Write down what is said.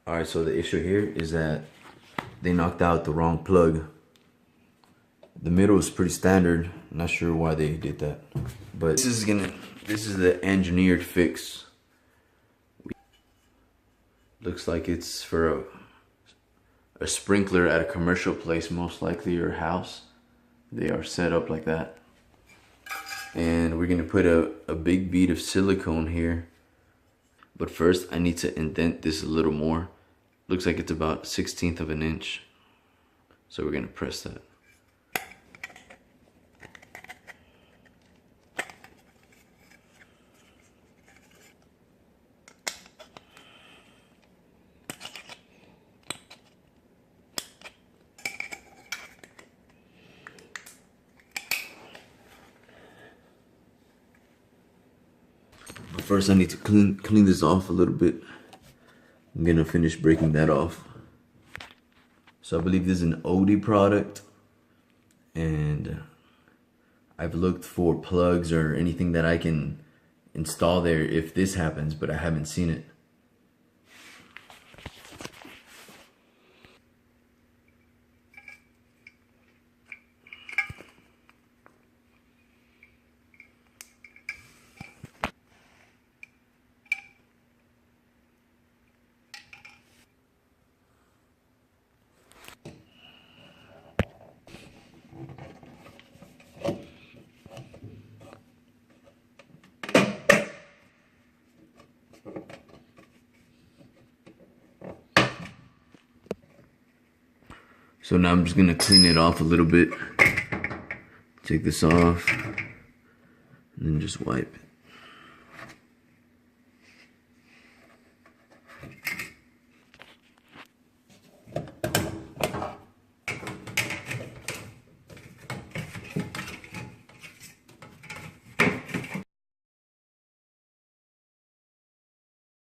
Alright, so the issue here is that they knocked out the wrong plug. The middle is pretty standard. I'm not sure why they did that. But this is the engineered fix. Looks like it's for a sprinkler at a commercial place, most likely your house. They are set up like that. And we're gonna put a big bead of silicone here. But first I need to indent this a little more. Looks like it's about 1/16 of an inch. So we're gonna press that. But first I need to clean this off a little bit. I'm gonna finish breaking that off. So I believe this is an Oatey product, and I've looked for plugs or anything that I can install there if this happens, but I haven't seen it. So now I'm just gonna clean it off a little bit. Take this off and then just wipe it.